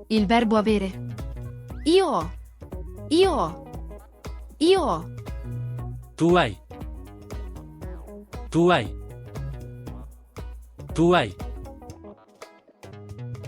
Il verbo avere. Io ho. Io ho. Io ho. Tu hai. Tu hai. Tu hai.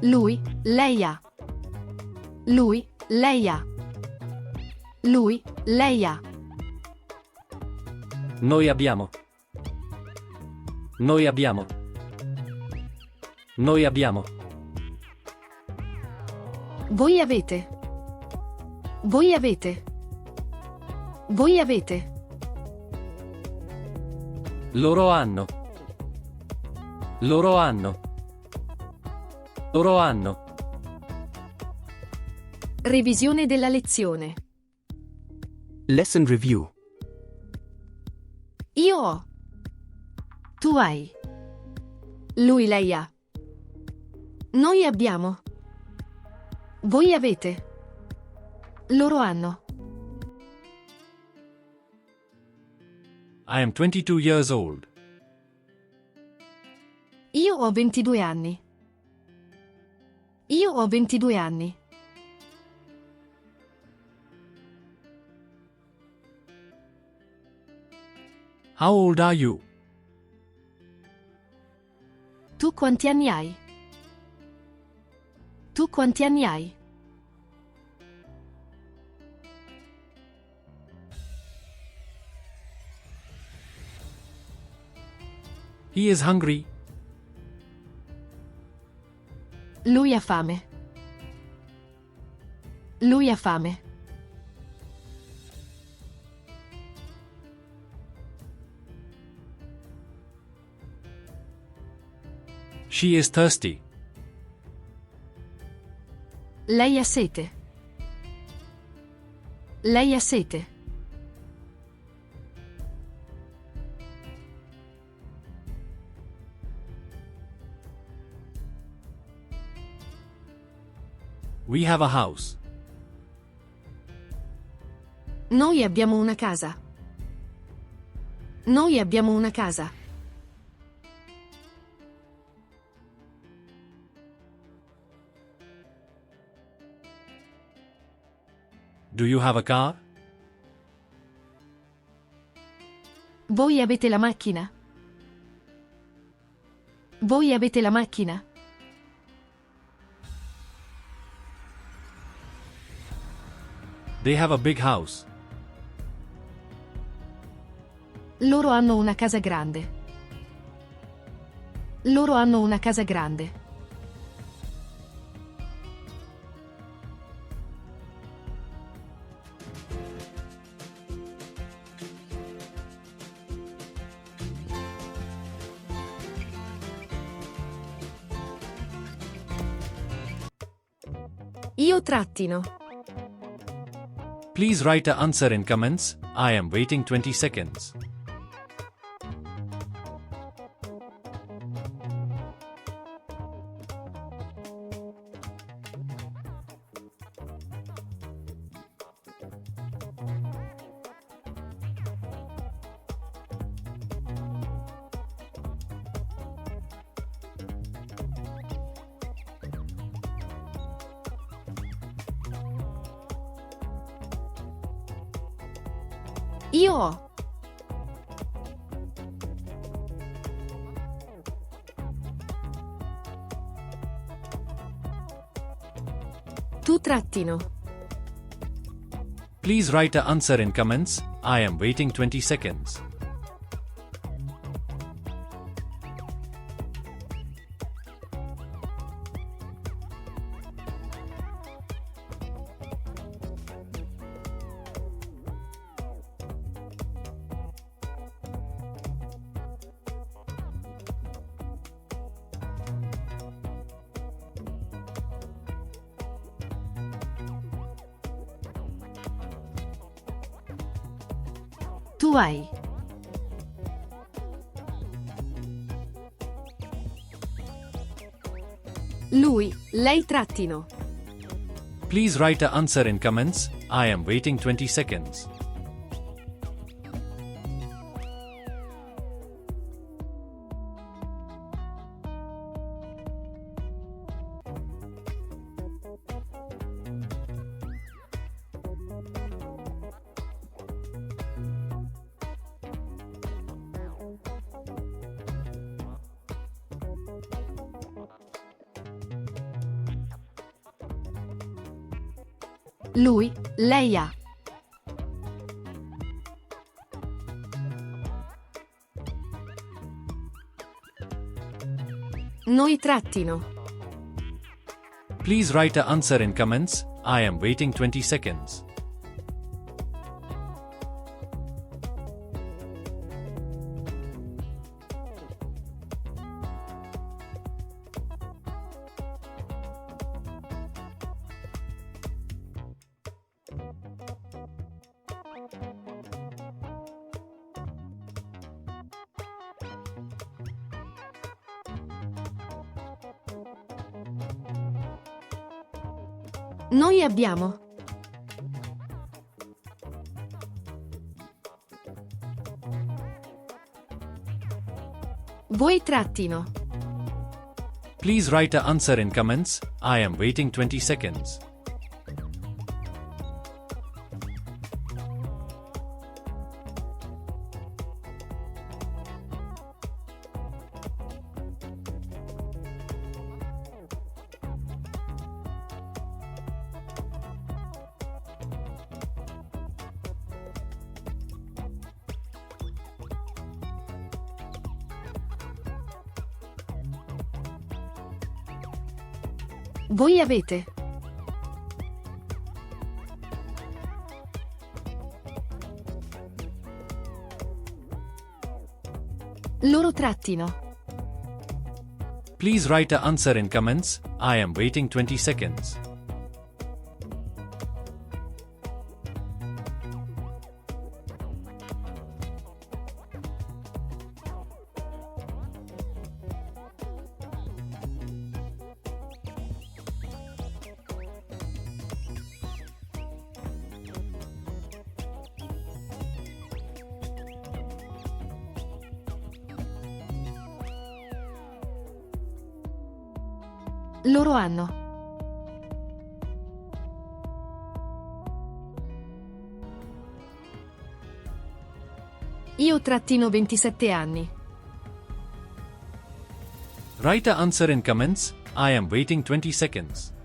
Lui, lei ha. Lui, lei ha. Lui, lei ha. Noi abbiamo. Noi abbiamo. Noi abbiamo. Voi avete. Voi avete. Voi avete. Loro hanno. Loro hanno. Loro hanno. Revisione della lezione. Lesson review. Io ho. Tu hai. Lui, lei ha. Noi abbiamo. Voi avete. Loro hanno. I am 22 years old. Io ho 22 anni. Io ho 22 anni. How old are you? Tu quanti anni hai? Tu quanti anni hai? He is hungry. Lui ha fame. Lui ha fame. She is thirsty. Lei ha sete. Lei ha sete. We have a house. Noi abbiamo una casa. Noi abbiamo una casa. Do you have a car? Voi avete la macchina? Voi avete la macchina? They have a big house. Loro hanno una casa grande. Loro hanno una casa grande. Io trattino. Please write an answer in comments. I am waiting 20 seconds. Io ho. Tu trattino. Please write an answer in comments. I am waiting 20 seconds. Tu hai. Lui, lei trattino. Please write an answer in comments. I am waiting 20 seconds. Lui, lei ha. Noi trattino. Please write a answer in comments. I am waiting 20 seconds. Noi abbiamo. Voi trattino. Please write a answer in comments. I am waiting 20 seconds. Voi avete. Loro trattino. Please write a answer in comments. I am waiting 20 seconds. Loro hanno. Io trattino 27 anni. Write a answer in comments. I am waiting 20 seconds.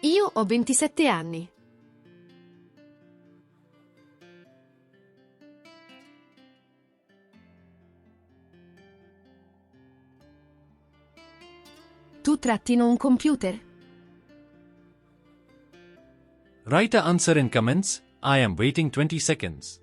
Io ho 27 anni. Tu trattino un computer? Write a answer in comments. I am waiting 20 seconds.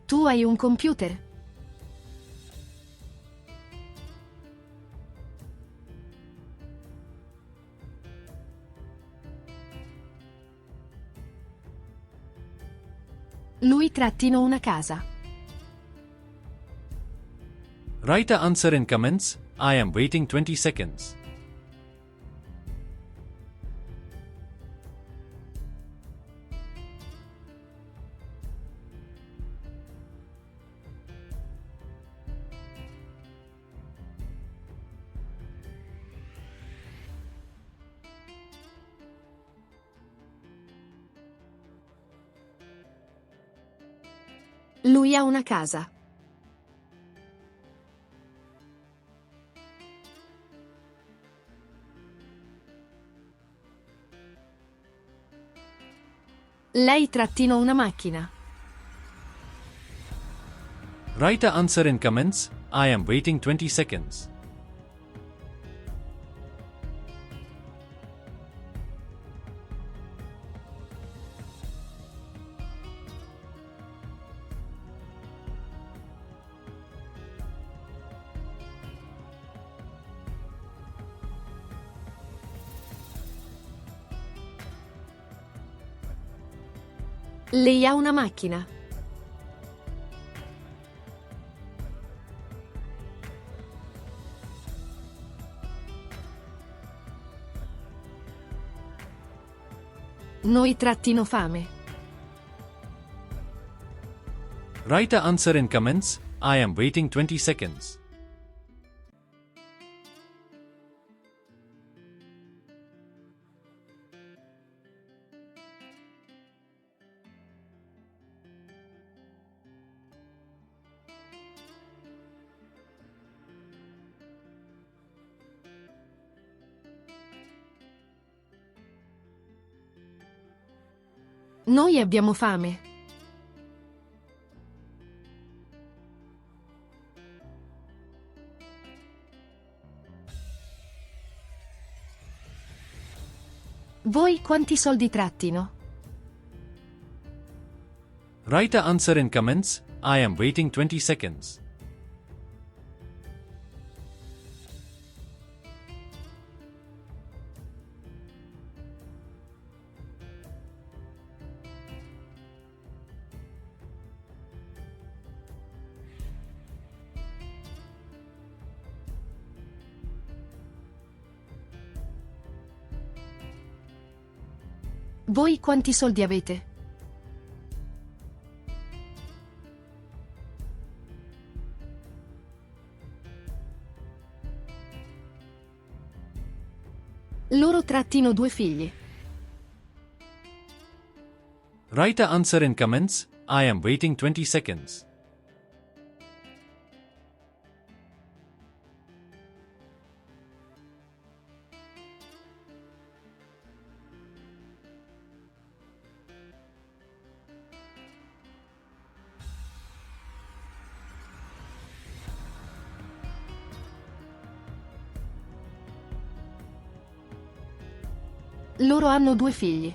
Tu hai un computer? Lui trattino una casa. Write a answer in comments. I am waiting 20 seconds. Lui ha una casa. Lei trattino una macchina. Write a answer in comments. I am waiting 20 seconds. Lei ha una macchina? Noi trattino fame. Write a answer in comments. I am waiting 20 seconds. Noi abbiamo fame. Voi quanti soldi trattino? Write a answer in comments. I am waiting 20 seconds. Voi quanti soldi avete? Loro trattino 2 figli. Write a answer in comments. I am waiting 20 seconds. Loro hanno 2 figli.